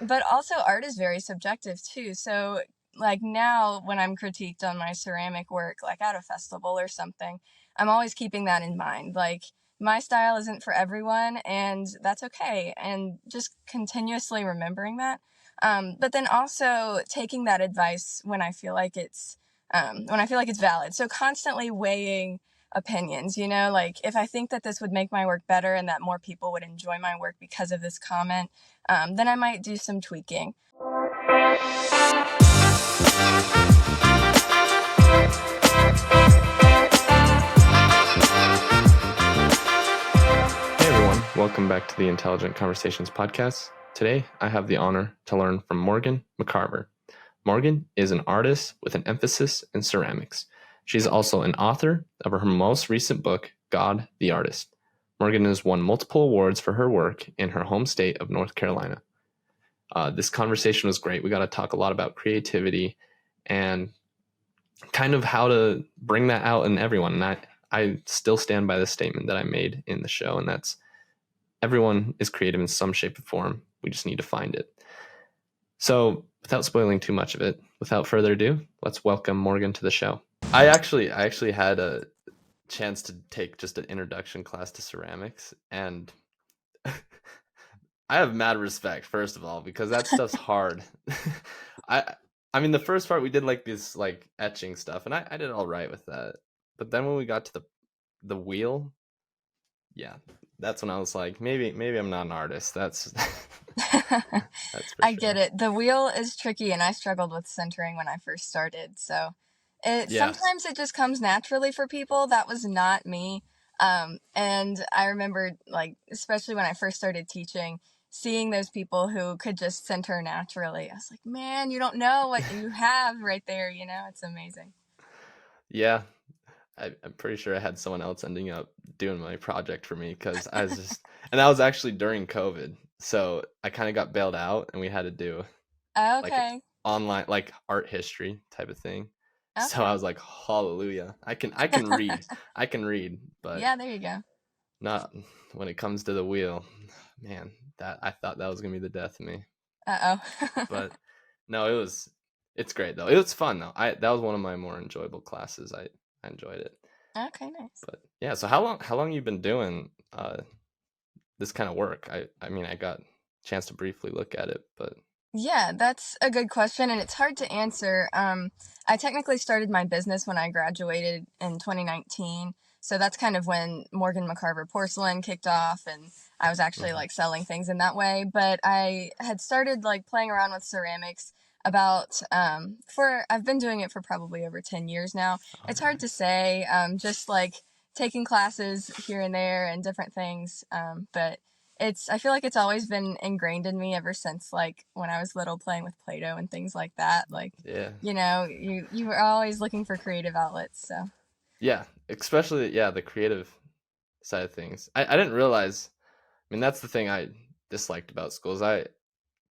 But also art is very subjective too. So like now when I'm critiqued on my ceramic work, like at a festival or something, I'm always keeping that in mind. Like my style isn't for everyone and that's okay. And just continuously remembering that. But then also taking that advice when I feel like it's valid. So constantly weighing opinions, like if I think that this would make my work better and that more people would enjoy my work because of this comment, then I might do some tweaking. Hey everyone, welcome back to the Intelligent Conversations podcast. Today, I have the honor to learn from Morgan McCarver. Morgan is an artist with an emphasis in ceramics. She's also an author of her most recent book, God the Artist. Morgan has won multiple awards for her work in her home state of North Carolina. This conversation was great. We got to talk a lot about creativity and kind of how to bring that out in everyone. And I still stand by the statement that I made in the show, and that's everyone is creative in some shape or form. We just need to find it. So without spoiling too much of it, without further ado, let's welcome Morgan to the show. I actually had a chance to take just an introduction class to ceramics, and I have mad respect, first of all, because that stuff's hard. I mean, the first part we did like this like etching stuff, and I did all right with that. But then when we got to the wheel, yeah, that's when I was like, maybe I'm not an artist. That's that's for I sure. get it. The wheel is tricky and I struggled with centering when I first started. So Yeah. sometimes it just comes naturally for people. That was not me. And I remember like, especially when I first started teaching, seeing those people who could just center naturally. I was like, man, you don't know what you have right there. It's amazing. Yeah. I'm pretty sure I had someone else ending up doing my project for me because I was just, and that was actually during COVID. So I kind of got bailed out and we had to do like Okay. online, like art history type of thing. So I Okay. was like, hallelujah. I can read. I can read, but Yeah, there you go. not when it comes to the wheel. Man, that I thought that was gonna be the death of me. Uh-oh. But no, it's great though. It was fun though. That was one of my more enjoyable classes. I enjoyed it. Okay, nice. But yeah, so how long you been doing this kind of work? I mean, I got a chance to briefly look at it, but Yeah, that's a good question, and it's hard to answer. I technically started my business when I graduated in 2019, so that's kind of when Morgan McCarver Porcelain kicked off, and I was actually mhm. like selling things in that way. But I had started like playing around with ceramics about for I've been doing it for probably over 10 years now. Oh, It's hard to nice. say, just like taking classes here and there and different things, but I feel like it's always been ingrained in me ever since like when I was little playing with Play-Doh and things like that. Like, Yeah. you were always looking for creative outlets. So Yeah, especially yeah, the creative side of things. I didn't realize. I mean, that's the thing I disliked about schools. I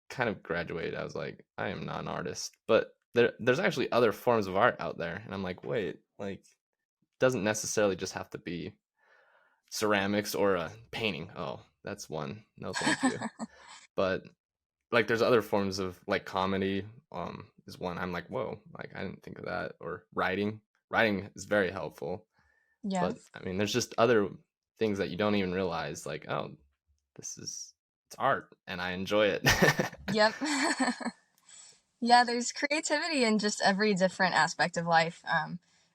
kind of graduated. I was like, I am not an artist, but there's actually other forms of art out there, and I'm like, wait, like, doesn't necessarily just have to be ceramics or a painting. Oh, that's one. No, thank you. But like, there's other forms of like comedy. Is one I'm like, whoa, like I didn't think of that. Or writing. Writing is very helpful. yeah, But I mean, there's just other things that you don't even realize, like, oh, it's art and I enjoy it. yep. Yeah, there's creativity in just every different aspect of life,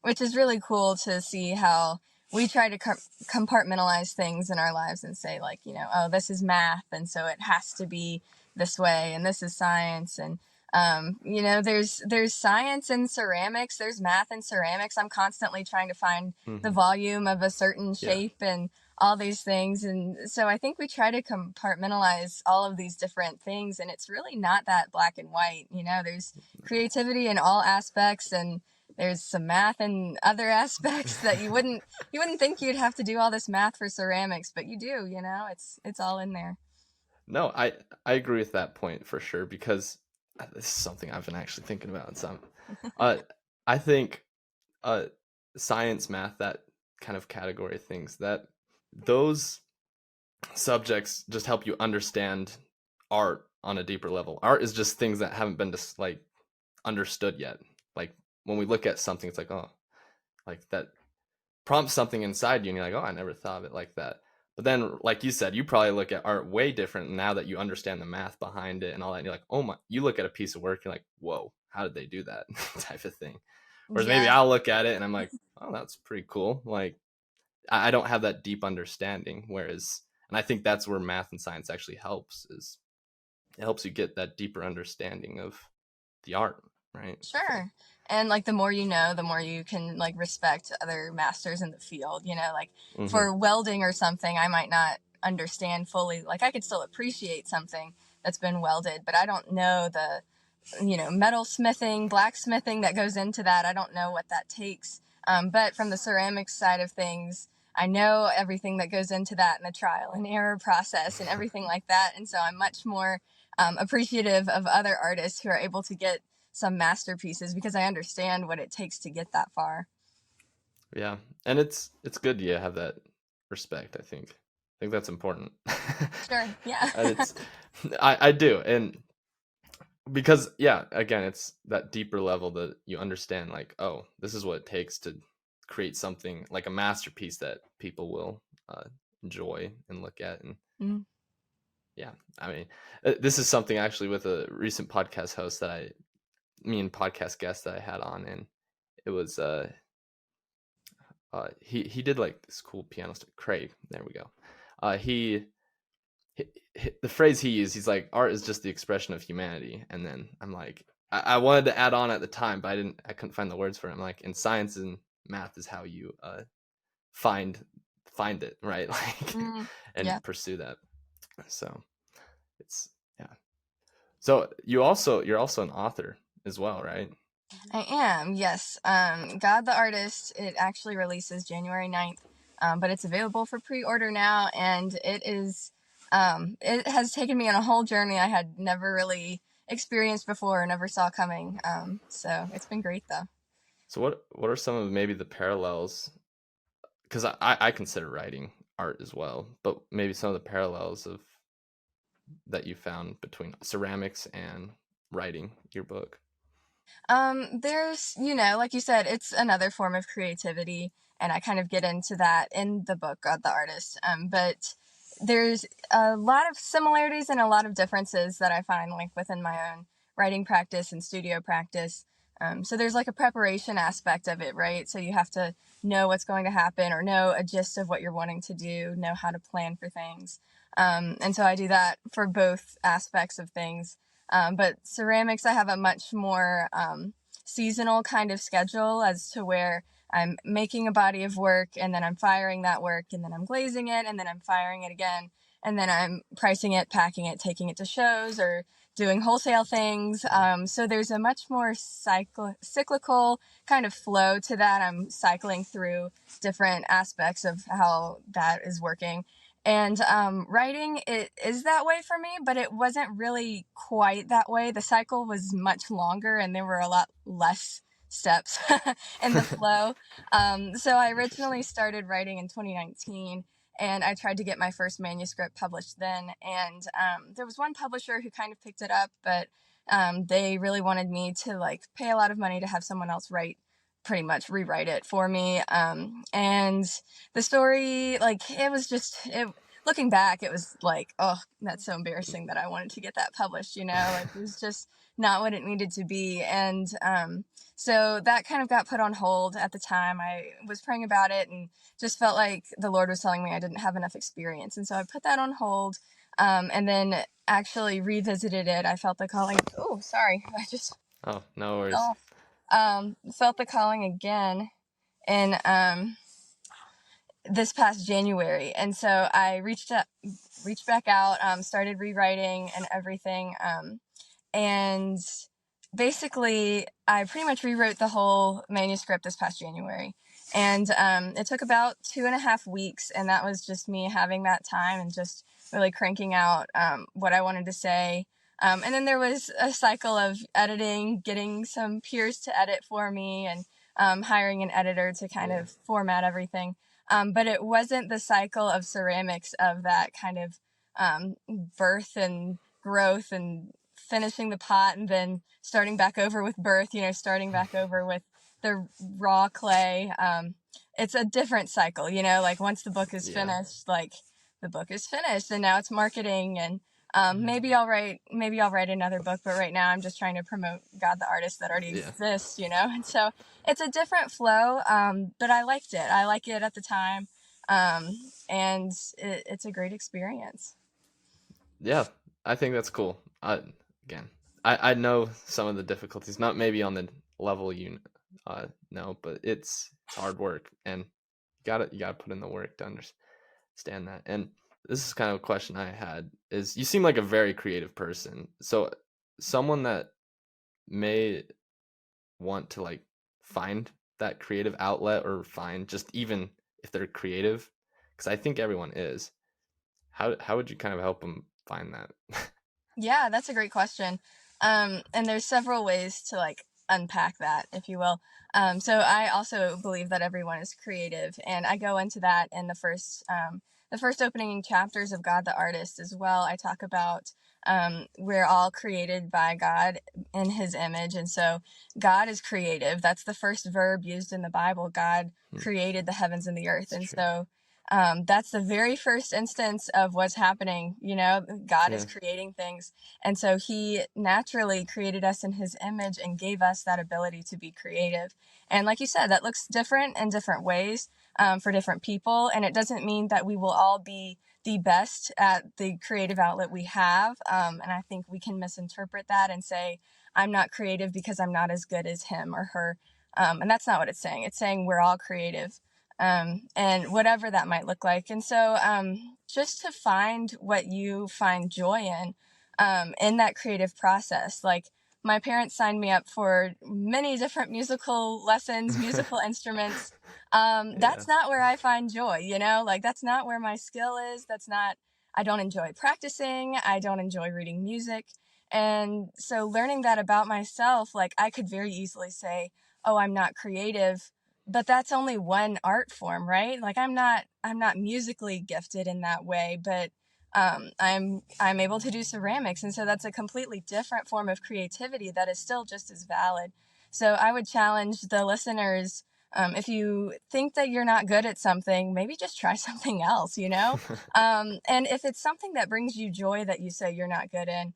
which is really cool to see how we try to compartmentalize things in our lives and say like, oh, this is math, and so it has to be this way, and this is science, and there's science in ceramics, there's math in ceramics. I'm constantly trying to find the hmm volume of a certain Yeah. shape and all these things. And so I think we try to compartmentalize all of these different things, and it's really not that black and white. There's creativity in all aspects, and there's some math in other aspects that you wouldn't think you'd have to do all this math for ceramics, but you do. It's all in there. No, I agree with that point for sure because this is something I've been actually thinking about some. Uh, I think uh, science, math, that kind of category of things, that those subjects just help you understand art on a deeper level. Art is just things that haven't been just like understood yet. Like when we look at something, it's like, oh, like that prompts something inside you, and you're like, oh, I never thought of it like that. But then, like you said, you probably look at art way different now that you understand the math behind it and all that. And you're like, oh my, you look at a piece of work, you're like, whoa, how did they do that? Type of thing. Whereas maybe Yeah, I'll look at it and I'm like, oh, that's pretty cool. Like, I don't have that deep understanding. Whereas, and I think that's where math and science actually helps, is it helps you get that deeper understanding of the art, right? I feel like. sure. And like the more you know, the more you can like respect other masters in the field, like Mm-hmm. for welding or something, I might not understand fully. Like I could still appreciate something that's been welded, but I don't know the metal smithing, blacksmithing that goes into that. I don't know what that takes. But from the ceramics side of things, I know everything that goes into that and the trial and error process and everything like that. And so I'm much more appreciative of other artists who are able to get some masterpieces because I understand what it takes to get that far. Yeah, and it's good you have that respect. I think that's important. Sure. Yeah. And it's I do, and because yeah, again, it's that deeper level that you understand. Like, oh, this is what it takes to create something like a masterpiece that people will enjoy and look at. And Mm. yeah, I mean, this is something actually with a recent podcast host that me and podcast guest that I had on, and it was he did like this cool piano stuff. Craig, there we go. He the phrase he used, he's like, art is just the expression of humanity. And then I'm like, I wanted to add on at the time, but I couldn't find the words for it. I'm like, and science and math is how you find it, right? Like, Mm. Yeah. and pursue that. So it's yeah. So you're also an author as well, right? I am, yes. God the Artist, it actually releases January 9th, but it's available for pre-order now, and it has taken me on a whole journey I had never really experienced before or never saw coming. So it's been great, though. So what are some of maybe the parallels? Because I consider writing art as well, but maybe some of the parallels of that you found between ceramics and writing your book. There's, like you said, it's another form of creativity, and I kind of get into that in the book, God the Artist. But there's a lot of similarities and a lot of differences that I find like within my own writing practice and studio practice. So there's like a preparation aspect of it, right? So you have to know what's going to happen or know a gist of what you're wanting to do, know how to plan for things. And so I do that for both aspects of things. But ceramics, I have a much more seasonal kind of schedule as to where I'm making a body of work and then I'm firing that work and then I'm glazing it and then I'm firing it again and then I'm pricing it, packing it, taking it to shows or doing wholesale things. So there's a much more cyclical kind of flow to that. I'm cycling through different aspects of how that is working. And writing, it is that way for me, but it wasn't really quite that way. The cycle was much longer and there were a lot less steps in the flow. So I originally Interesting. started writing in 2019 and I tried to get my first manuscript published then. And there was one publisher who kind of picked it up, but they really wanted me to like pay a lot of money to have someone else pretty much rewrite it for me. And the story, like, it was just, looking back, it was like, oh, that's so embarrassing that I wanted to get that published, like it was just not what it needed to be. And so that kind of got put on hold at the time. I was praying about it and just felt like the Lord was telling me I didn't have enough experience. And so I put that on hold, and then actually revisited it. I felt the calling. Oh, sorry. I just Oh, no worries. fell felt the calling again in this past January, and so I reached back out, started rewriting and everything, and basically I pretty much rewrote the whole manuscript this past January, and it took about 2.5 weeks, and that was just me having that time and just really cranking out what I wanted to say. And then there was a cycle of editing, getting some peers to edit for me, and hiring an editor to kind Yeah. of format everything. But it wasn't the cycle of ceramics of that kind of birth and growth and finishing the pot and then starting back over with birth, starting back over with the raw clay. It's a different cycle, like once the book is finished, like the book is finished and now it's marketing and maybe I'll write another book, but right now I'm just trying to promote God the artist that already exists, and so it's a different flow, but I liked it. I like it at the time, and it's a great experience. Yeah, I think that's cool. Again, I know some of the difficulties, not maybe on the level you know, but it's hard work, and you gotta put in the work to understand that. And this is kind of a question I had: is you seem like a very creative person, so someone that may want to like find that creative outlet or find just even if they're creative, because I think everyone is. How would you kind of help them find that? Yeah, that's a great question. And there's several ways to like unpack that, if you will. So I also believe that everyone is creative, and I go into that in the first opening chapters of God the Artist as well. I talk about we're all created by God in His image, and so God is creative. That's the first verb used in the Bible. God created the heavens and the earth, and so that's the very first instance of what's happening. God is creating things. And so He naturally created us in His image and gave us that ability to be creative. And like you said, that looks different in different ways for different people. And it doesn't mean that we will all be the best at the creative outlet we have. And I think we can misinterpret that and say, I'm not creative because I'm not as good as him or her. And that's not what it's saying. It's saying we're all creative. And whatever that might look like. And so just to find what you find joy in that creative process. Like my parents signed me up for many different musical lessons, musical instruments. That's not where I find joy, like that's not where my skill is. I don't enjoy practicing. I don't enjoy reading music. And so learning that about myself, like I could very easily say, oh, I'm not creative, but that's only one art form, right? Like I'm not musically gifted in that way, but I'm able to do ceramics, and so that's a completely different form of creativity that is still just as valid. So I would challenge the listeners, if you think that you're not good at something, maybe just try something else, and if it's something that brings you joy that you say you're not good in,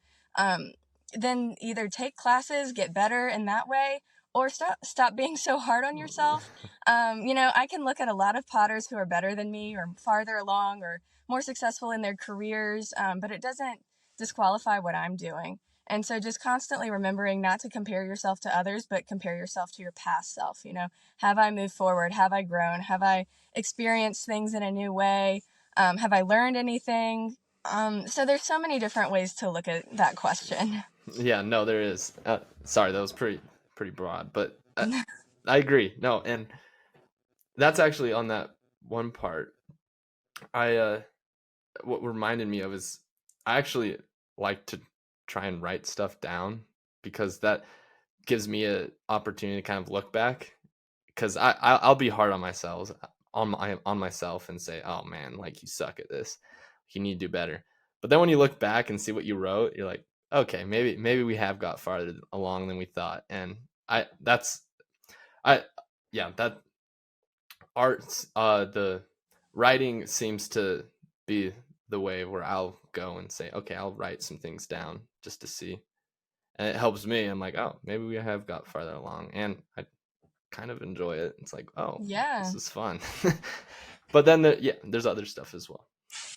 then either take classes, get better in that way, or stop being so hard on yourself. I can look at a lot of potters who are better than me or farther along or more successful in their careers, but it doesn't disqualify what I'm doing. And so just constantly remembering not to compare yourself to others, but compare yourself to your past self. Have I moved forward? Have I grown? Have I experienced things in a new way? Have I learned anything? So there's so many different ways to look at that question. Yeah, no, there is. Sorry, that was pretty broad, but I agree. No, and that's actually on that one part. What reminded me of is I actually like to try and write stuff down because that gives me a opportunity to kind of look back. Because I'll be hard on myself on myself and say, oh man, like you suck at this, you need to do better. But then when you look back and see what you wrote, you're like, okay, maybe we have got farther along than we thought. And I that's I yeah, that arts the writing seems to be the way where I'll go and say, okay, I'll write some things down just to see. And it helps me. I'm like, oh, maybe we have got farther along. And I kind of enjoy it. It's like, oh, Yeah. this is fun. But then there's other stuff as well.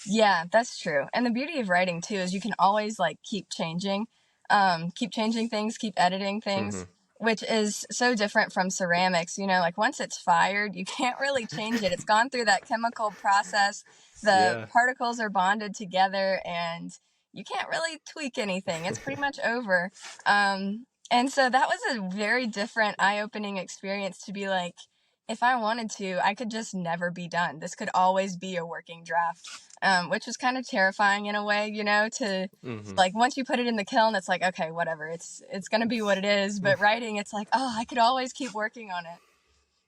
Yeah, that's true. And the beauty of writing too is you can always like keep changing things, keep editing things, which is so different from ceramics. Like once it's fired, you can't really change it. It's gone through that chemical process. The particles are bonded together and you can't really tweak anything. It's pretty much over. And so that was a very different eye-opening experience to be like, if I wanted to, I could just never be done. This could always be a working draft, which was kind of terrifying in a way, to like once you put it in the kiln, it's like, okay, whatever, it's going to be what it is. But writing, it's like, oh, I could always keep working on it.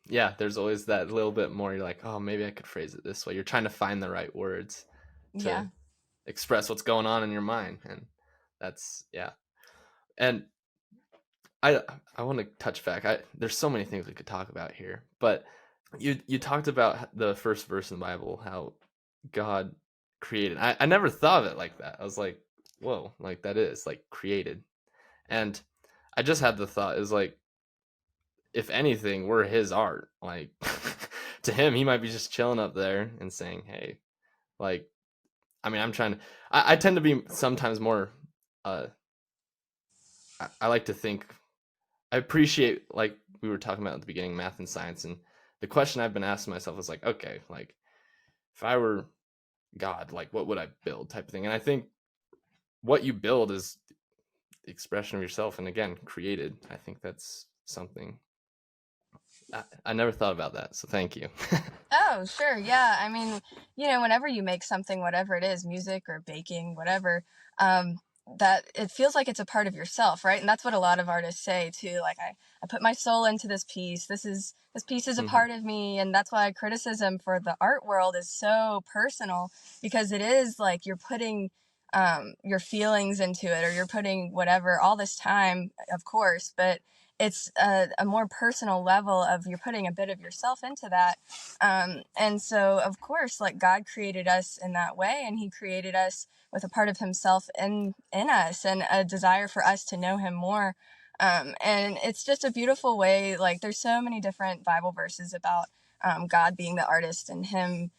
Yeah, there's always that little bit more. You're like, oh, maybe I could phrase it this way. You're trying to find the right words to express what's going on in your mind. And That's yeah. And I I want to touch back. There's so many things we could talk about here, but you talked about the first verse in the Bible, how God created. I never thought of it like that. I was like, whoa, like that is like created. And I just had the thought is like, if anything, we're his art. Like to him, he might be just chilling up there and saying, hey, like, I mean, I'm trying to, I tend to be sometimes more, uh, I like to think, I appreciate, like we were talking about at the beginning, math and science. And the question I've been asking myself is like, okay, like if I were God, like what would I build type of thing. And I think what you build is the expression of yourself. And again, created. I think that's something I never thought about that. So thank you. Oh, sure. Yeah. I mean, whenever you make something, whatever it is, music or baking, whatever, um, that it feels like it's a part of yourself, right? And that's what a lot of artists say too. Like I put my soul into this piece. This piece is a Hmm. part of me. And that's why criticism for the art world is so personal, because it is like you're putting your feelings into it, or you're putting whatever, all this time, of course, but it's a more personal level of you're putting a bit of yourself into that. And so, of course, like God created us in that way, and He created us with a part of Himself in us, and a desire for us to know Him more. And it's just a beautiful way. Like, there's so many different Bible verses about God being the artist, and Him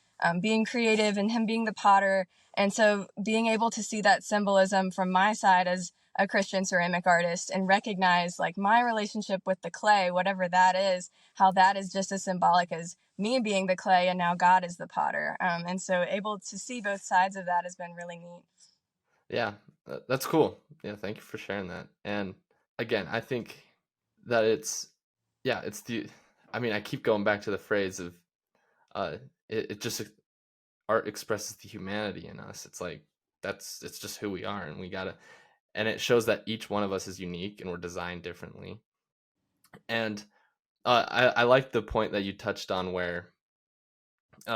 being creative, and Him being the potter. And so, being able to see that symbolism from my side as a Christian ceramic artist, and recognize like my relationship with the clay, whatever that is, how that is just as symbolic as me being the clay and now God is the potter. And so able to see both sides of that has been really neat. Yeah, that's cool. Yeah, thank you for sharing that. And again, I think that yeah, it's the, I mean, I keep going back to the phrase of, uh, it just, art expresses the humanity in us. It's like, it's just who we are, and we gotta, and it shows that each one of us is unique and we're designed differently. And I like the point that you touched on where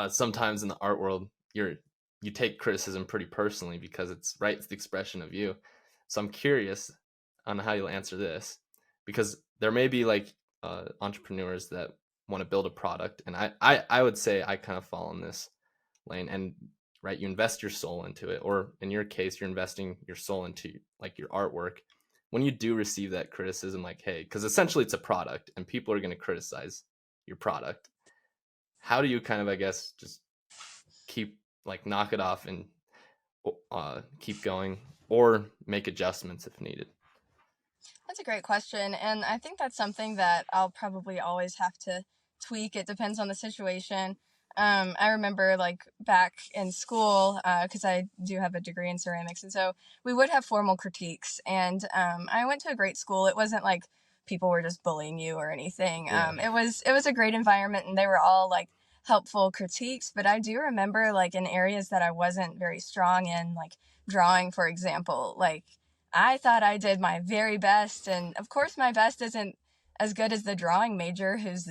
sometimes in the art world you take criticism pretty personally because it's right, it's the expression of you. So I'm curious on how you'll answer this, because there may be like entrepreneurs that want to build a product, and I would say I kind of fall in this lane. And right, you invest your soul into it, or in your case you're investing your soul into like your artwork. When you do receive that criticism, like, hey, because essentially it's a product and people are going to criticize your product, how do you kind of, I guess, just keep, like, knock it off and keep going, or make adjustments if needed? That's a great question. And I think that's something that I'll probably always have to tweak. It depends on the situation. I remember like back in school, because I do have a degree in ceramics. And so we would have formal critiques. And I went to a great school. It wasn't like people were just bullying you or anything. Yeah. It was a great environment, and they were all like helpful critiques. But I do remember like in areas that I wasn't very strong in, like drawing, for example, like I thought I did my very best. And of course, my best isn't as good as the drawing major who's,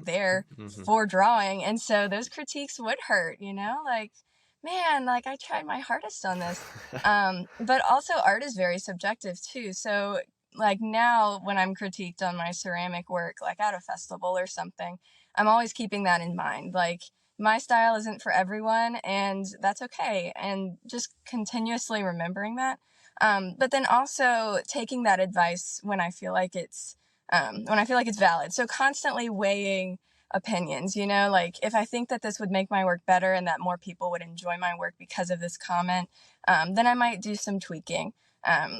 there Hmm. for drawing. And so those critiques would hurt, like, man, like I tried my hardest on this. But also, art is very subjective too. So, like now, when I'm critiqued on my ceramic work, like at a festival or something, I'm always keeping that in mind. Like, my style isn't for everyone, and that's okay. And just continuously remembering that, but then also taking that advice when I feel like it's valid. So constantly weighing opinions, like if I think that this would make my work better and that more people would enjoy my work because of this comment, then I might do some tweaking.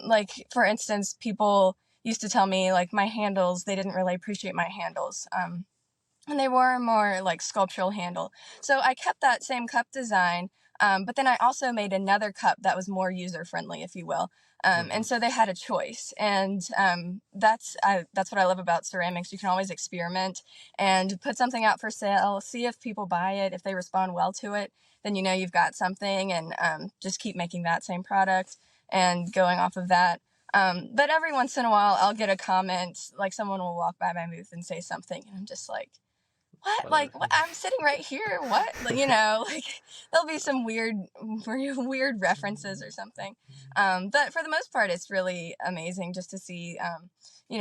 Like for instance, people used to tell me like my handles, they didn't really appreciate my handles. And they were more like sculptural handle. So I kept that same cup design, but then I also made another cup that was more user friendly, if you will. Hmm. And so they had a choice, and that's what I love about ceramics. You can always experiment and put something out for sale, see if people buy it. If they respond well to it, then you've got something, and just keep making that same product and going off of that. But every once in a while, I'll get a comment, like someone will walk by my booth and say something, and I'm just like, what? Like, whatever. what? I'm sitting right here. What? Like, like there'll be some weird references or something. But for the most part, it's really amazing just to see,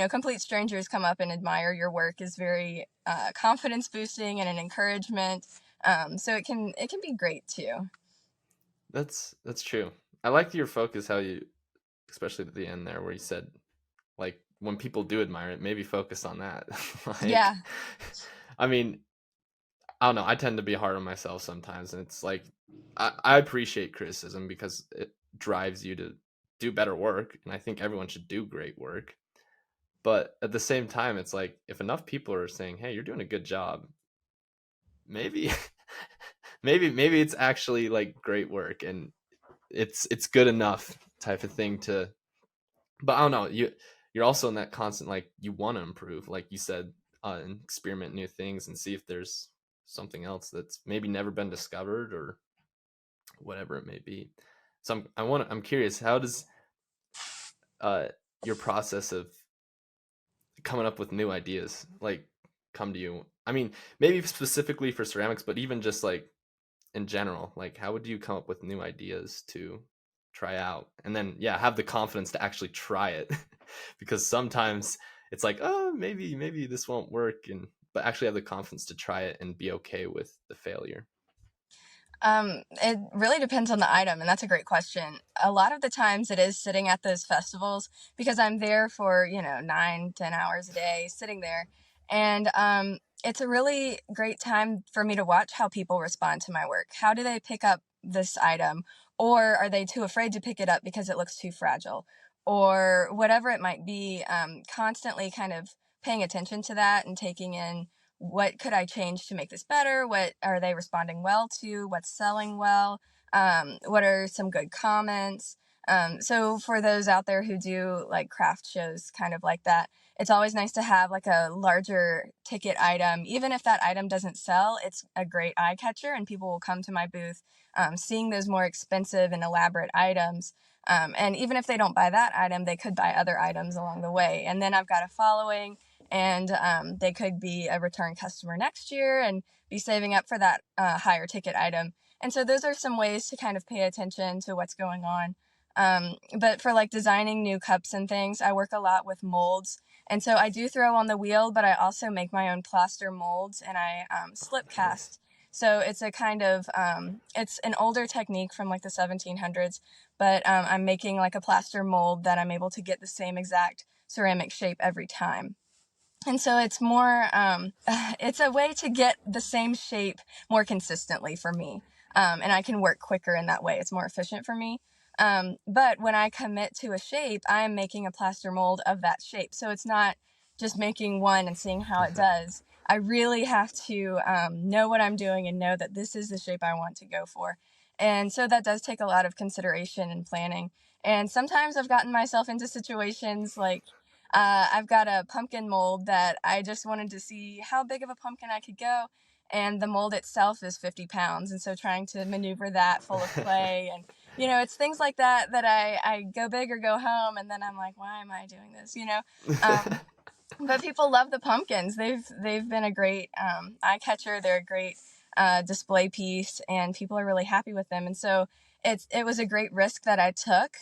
complete strangers come up and admire your work is very confidence boosting and an encouragement. So it can be great too. That's true. I liked your focus, how you, especially at the end there, where you said, like, when people do admire it, maybe focus on that. Like, Yeah. I mean, I don't know. I tend to be hard on myself sometimes, and it's like I appreciate criticism because it drives you to do better work, and I think everyone should do great work. But at the same time, it's like if enough people are saying, "Hey, you're doing a good job," maybe, maybe it's actually like great work, and it's good enough type of thing to. But I don't know. You're also in that constant, like, you want to improve, like you said, and experiment new things and see if there's something else that's maybe never been discovered or whatever it may be. So I'm curious, how does uh your process of coming up with new ideas like come to you? I mean, maybe specifically for ceramics, but even just like in general, like how would you come up with new ideas to try out and then yeah, have the confidence to actually try it? Because sometimes it's like, oh, maybe this won't work, and but actually have the confidence to try it and be okay with the failure. It really depends on the item, and that's a great question. A lot of the times it is sitting at those festivals because I'm there for, 9, 10 hours a day sitting there. And it's a really great time for me to watch how people respond to my work. How do they pick up this item? Or are they too afraid to pick it up because it looks too fragile? Or whatever it might be, constantly kind of paying attention to that and taking in what could I change to make this better? What are they responding well to? What's selling well? What are some good comments? So for those out there who do like craft shows kind of like that, it's always nice to have like a larger ticket item. Even if that item doesn't sell, it's a great eye catcher and people will come to my booth seeing those more expensive and elaborate items. And even if they don't buy that item, they could buy other items along the way. And then I've got a following, and they could be a return customer next year and be saving up for that higher ticket item. And so those are some ways to kind of pay attention to what's going on. But for like designing new cups and things, I work a lot with molds. And so I do throw on the wheel, but I also make my own plaster molds and I slip Nice. cast. So it's a kind of, it's an older technique from like the 1700s, but I'm making like a plaster mold that I'm able to get the same exact ceramic shape every time. And so it's more, it's a way to get the same shape more consistently for me. And I can work quicker in that way. It's more efficient for me. But when I commit to a shape, I am making a plaster mold of that shape. So it's not just making one and seeing how it does. I really have to know what I'm doing and know that this is the shape I want to go for. And so that does take a lot of consideration and planning. And sometimes I've gotten myself into situations like, I've got a pumpkin mold that I just wanted to see how big of a pumpkin I could go. And the mold itself is 50 pounds. And so trying to maneuver that full of clay and, it's things like that that I go big or go home. And then I'm like, why am I doing this? But people love the pumpkins. They've been a great eye catcher. They're a great display piece, and people are really happy with them. And so it was a great risk that I took.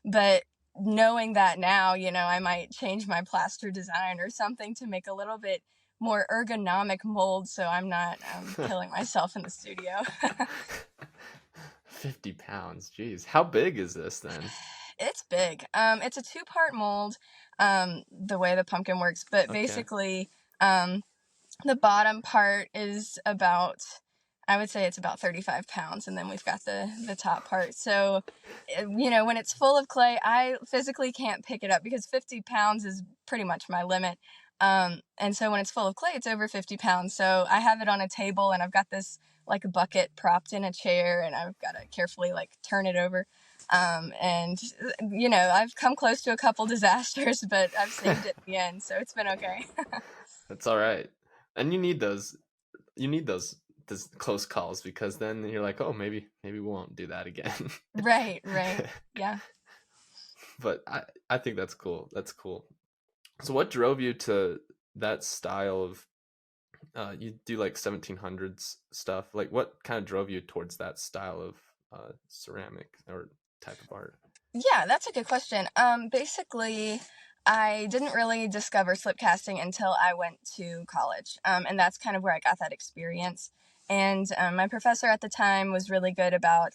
But knowing that now, I might change my plaster design or something to make a little bit more ergonomic mold, so I'm not killing myself in the studio. 50 pounds, geez, how big is this then? It's big. It's a two-part mold, the way the pumpkin works, but Okay. basically, the bottom part is about, I would say it's about 35 pounds, and then we've got the top part. So, when it's full of clay, I physically can't pick it up because 50 pounds is pretty much my limit. And so when it's full of clay, it's over 50 pounds. So I have it on a table, and I've got this like a bucket propped in a chair, and I've got to carefully like turn it over. And I've come close to a couple disasters, but I've saved it in the end, so it's been okay. That's all right. And you need those close calls because then you're like, oh, maybe we won't do that again. Right, right. Yeah. But I think that's cool. That's cool. So what drove you to that style of You do like 1700s stuff. Like, what kind of drove you towards that style of ceramic or type of art? Yeah, that's a good question. Basically, I didn't really discover slip casting until I went to college. And that's kind of where I got that experience. And my professor at the time was really good about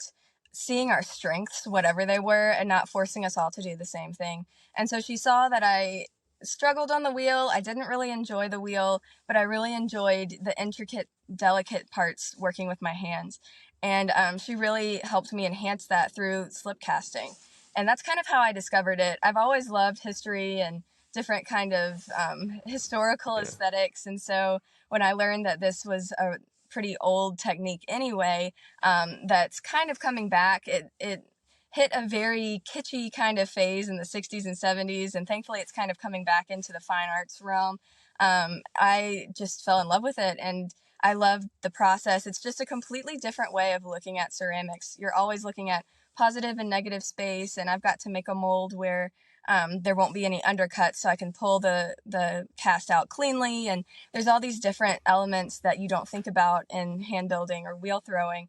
seeing our strengths, whatever they were, and not forcing us all to do the same thing. And so she saw that I struggled on the wheel. I didn't really enjoy the wheel, but I really enjoyed the intricate, delicate parts working with my hands. And she really helped me enhance that through slip casting, and that's kind of how I discovered it. I've always loved history and different kind of historical Yeah. aesthetics, and so when I learned that this was a pretty old technique anyway, that's kind of coming back. It hit a very kitschy kind of phase in the 60s and 70s, and thankfully it's kind of coming back into the fine arts realm. I just fell in love with it, and I love the process. It's just a completely different way of looking at ceramics. You're always looking at positive and negative space, and I've got to make a mold where there won't be any undercuts, so I can pull the cast out cleanly. And there's all these different elements that you don't think about in hand building or wheel throwing,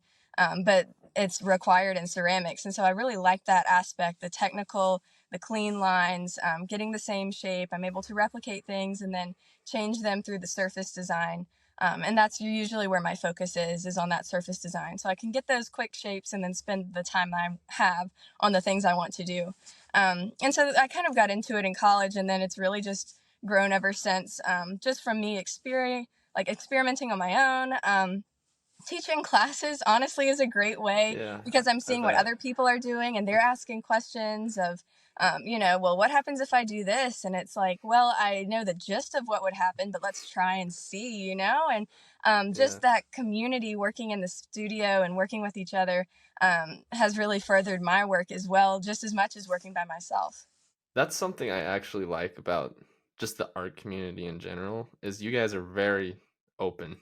but it's required in ceramics. And so I really like that aspect, the technical, the clean lines, getting the same shape. I'm able to replicate things and then change them through the surface design. And that's usually where my focus is on that surface design. So I can get those quick shapes and then spend the time I have on the things I want to do. And so I kind of got into it in college, and then it's really just grown ever since, just from me experimenting on my own. Teaching classes honestly is a great way Yeah, because I'm I seeing what bet. other people are doing, and they're asking questions of, well, what happens if I do this? And it's like, well, I know the gist of what would happen, but let's try and see, and Yeah. just that community working in the studio and working with each other has really furthered my work as well, just as much as working by myself. That's something I actually like about just the art community in general is you guys are very open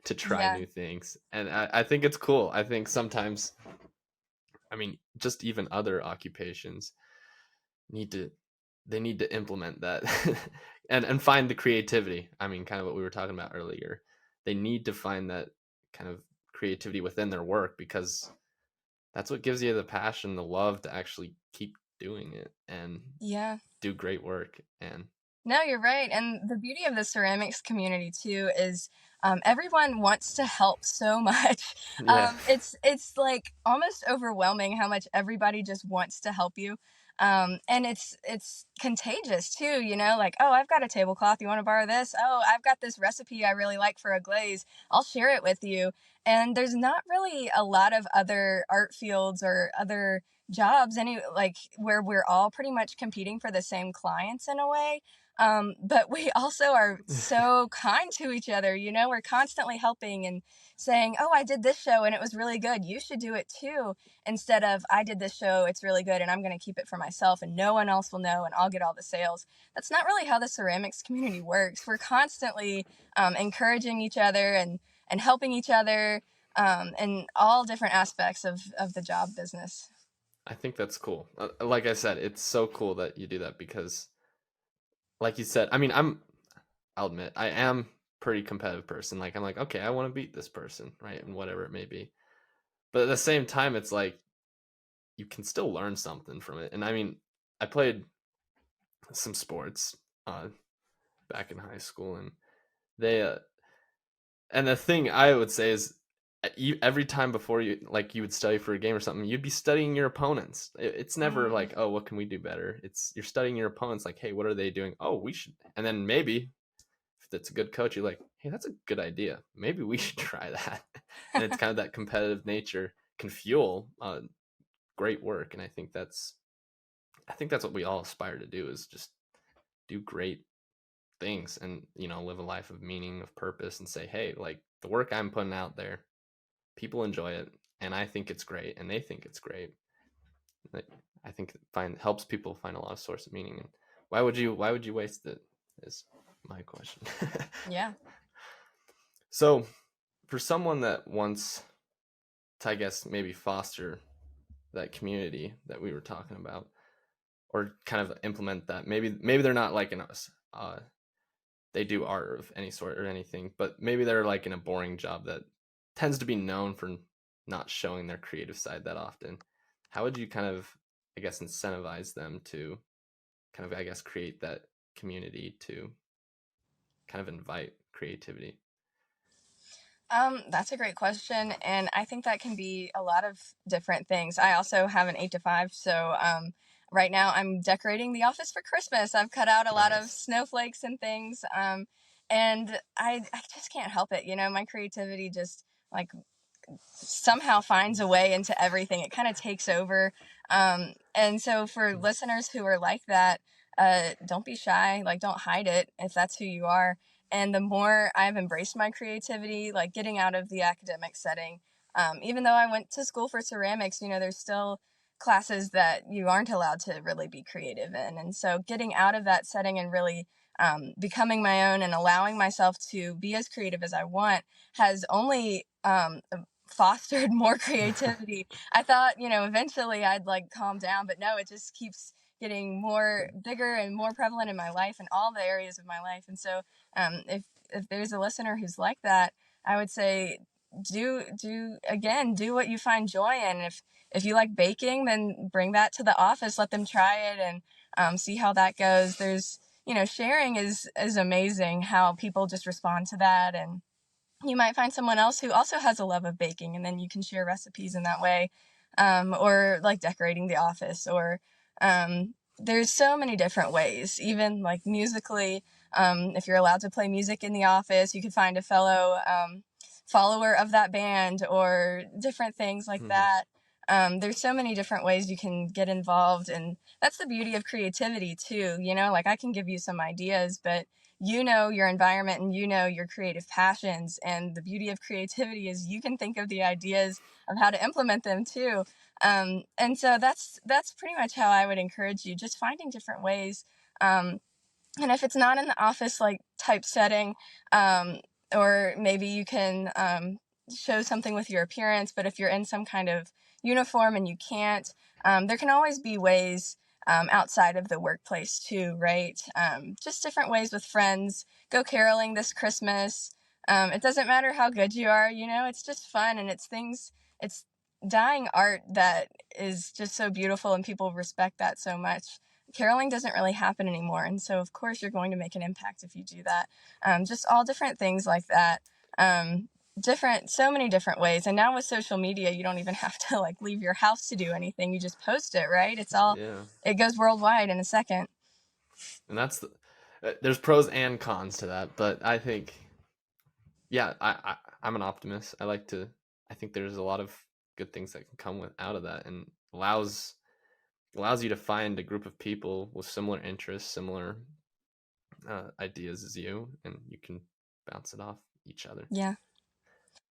to try Yeah. new things. And I think it's cool. I think sometimes, I mean, just even other occupations need to they need to implement that and find the creativity. I mean, kind of what we were talking about earlier. They need to find that kind of creativity within their work because that's what gives you the passion, the love to actually keep doing it and Yeah. do great work. And No, you're right. And the beauty of the ceramics community too is everyone wants to help so much. yeah. It's like almost overwhelming how much everybody just wants to help you. And it's contagious too, like, oh, I've got a tablecloth. You want to borrow this? Oh, I've got this recipe I really like for a glaze. I'll share it with you. And there's not really a lot of other art fields or other jobs where we're all pretty much competing for the same clients in a way, but we also are so kind to each other. We're constantly helping and saying, oh, I did this show and it was really good. You should do it too. Instead of, I did this show, it's really good and I'm going to keep it for myself and no one else will know and I'll get all the sales. That's not really how the ceramics community works. We're constantly encouraging each other and helping each other in all different aspects of the job business. I think that's cool. Like I said, it's so cool that you do that because, like you said, I mean, I'll admit, I am pretty competitive person. Like, I'm like, okay, I want to beat this person, right? And whatever it may be. But at the same time, it's like, you can still learn something from it. And I mean, I played some sports back in high school, and they and the thing I would say is you every time before you would study for a game or something, you'd be studying your opponents. It's never Mm. like, oh, what can we do better? It's you're studying your opponents, like, hey, what are they doing? Oh, we should. And then maybe if it's a good coach, you're like, hey, that's a good idea, maybe we should try that. And it's kind of that competitive nature can fuel great work. And I think that's what we all aspire to do, is just do great things and live a life of meaning, of purpose, and say, hey, like, the work I'm putting out there, people enjoy it, and I think it's great, and they think it's great. Like, I think helps people find a lot of source of meaning. And why would you waste it, is my question. Yeah. So for someone that wants to, I guess, maybe foster that community that we were talking about, or kind of implement that, maybe they're not like in us, they do art of any sort or anything, but maybe they're like in a boring job that tends to be known for not showing their creative side that often. How would you kind of, I guess, incentivize them to kind of, I guess, create that community to kind of invite creativity? That's a great question, and I think that can be a lot of different things. I also have an 8 to 5, so right now I'm decorating the office for Christmas. I've cut out a lot of Nice. snowflakes and things, and I just can't help it. My creativity just like somehow finds a way into everything. It kind of takes over. And so for listeners who are like that, don't be shy. Like, don't hide it if that's who you are. And the more I've embraced my creativity, like getting out of the academic setting, even though I went to school for ceramics, there's still classes that you aren't allowed to really be creative in. And so getting out of that setting and really becoming my own and allowing myself to be as creative as I want has only fostered more creativity. I thought, eventually I'd like calm down, but no, it just keeps getting more bigger and more prevalent in my life and all the areas of my life. And so, if there's a listener who's like that, I would say do what you find joy in. If you like baking, then bring that to the office, let them try it and see how that goes. There's sharing is amazing how people just respond to that, and you might find someone else who also has a love of baking, and then you can share recipes in that way, or like decorating the office, or there's so many different ways, even like musically. If you're allowed to play music in the office, you could find a fellow follower of that band or different things like Mm-hmm. that. There's so many different ways you can get involved, and that's the beauty of creativity too. Like I can give you some ideas, but your environment and your creative passions, and the beauty of creativity is you can think of the ideas of how to implement them too. And so that's pretty much how I would encourage you, just finding different ways. And if it's not in the office like type setting, or maybe you can show something with your appearance, but if you're in some kind of uniform and you can't, there can always be ways outside of the workplace too, right? Just different ways with friends. Go caroling this Christmas. It doesn't matter how good you are, it's just fun, and it's dying art that is just so beautiful, and people respect that so much. Caroling doesn't really happen anymore, and so of course you're going to make an impact if you do that. Just all different things like that. So many different ways, and now with social media you don't even have to like leave your house to do anything. You just post it, right? Yeah. It goes worldwide in a second. And there's pros and cons to that, but I think, yeah, I'm an optimist. I think there's a lot of good things that can come out of that, and allows you to find a group of people with similar interests, similar ideas as you, and you can bounce it off each other. Yeah.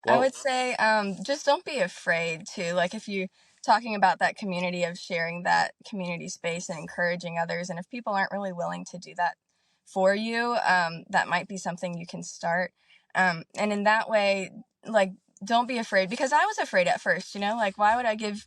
I Well, would say just don't be afraid to, like, if you talking about that community of sharing that community space and encouraging others, and if people aren't really willing to do that for you, that might be something you can start. And in that way, like, don't be afraid, because I was afraid at first, like, why would I give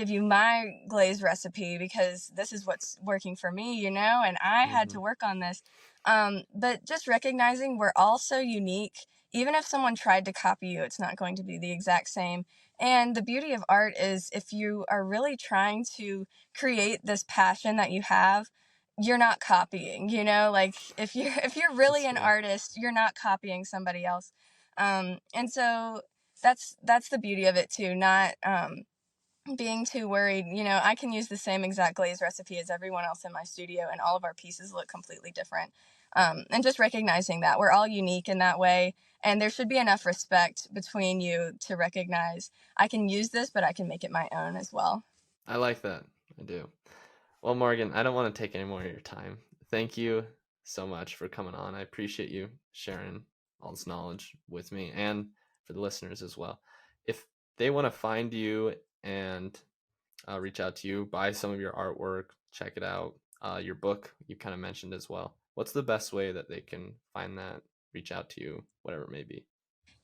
you my glaze recipe, because this is what's working for me, and I had mm-hmm. to work on this. But just recognizing we're all so unique. Even if someone tried to copy you, it's not going to be the exact same. And the beauty of art is, if you are really trying to create this passion that you have, you're not copying, like if you're really That's an true. artist, you're not copying somebody else. And so that's the beauty of it too, not being too worried. I can use the same exact glaze recipe as everyone else in my studio, and all of our pieces look completely different. And just recognizing that we're all unique in that way, and there should be enough respect between you to recognize I can use this, but I can make it my own as well. I like that. I do. Well, Morgan, I don't want to take any more of your time. Thank you so much for coming on. I appreciate you sharing all this knowledge with me and for the listeners as well. If they want to find you and reach out to you, buy some of your artwork, check it out, your book you kind of mentioned as well, what's the best way that they can find that, reach out to you, whatever it may be?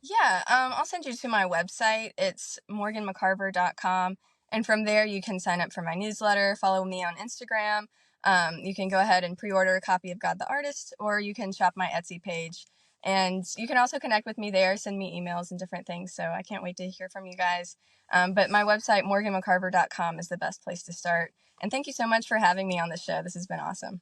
Yeah, I'll send you to my website. It's morganmccarver.com. And from there, you can sign up for my newsletter, follow me on Instagram. You can go ahead and pre-order a copy of God the Artist, or you can shop my Etsy page. And you can also connect with me there, send me emails and different things. So I can't wait to hear from you guys. But my website, morganmccarver.com, is the best place to start. And thank you so much for having me on the show. This has been awesome.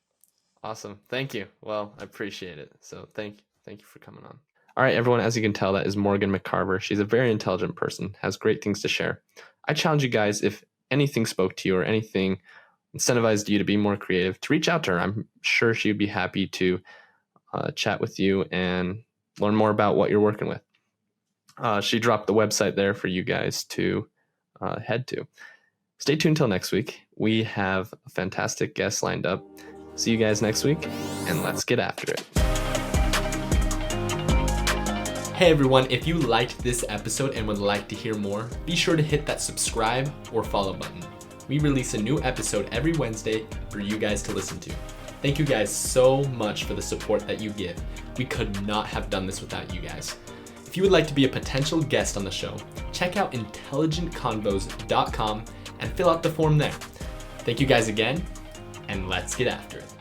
Awesome. Thank you. Well, I appreciate it. So thank you for coming on. All right, everyone, as you can tell, that is Morgan McCarver. She's a very intelligent person, has great things to share. I challenge you guys, if anything spoke to you or anything incentivized you to be more creative, to reach out to her. I'm sure she would be happy to chat with you and learn more about what you're working with. She dropped the website there for you guys to head to. Stay tuned till next week. We have a fantastic guest lined up. See you guys next week, and let's get after it. Hey everyone, if you liked this episode and would like to hear more, be sure to hit that subscribe or follow button. We release a new episode every Wednesday for you guys to listen to. Thank you guys so much for the support that you give. We could not have done this without you guys. If you would like to be a potential guest on the show, check out intelligentconvos.com and fill out the form there. Thank you guys again, and let's get after it.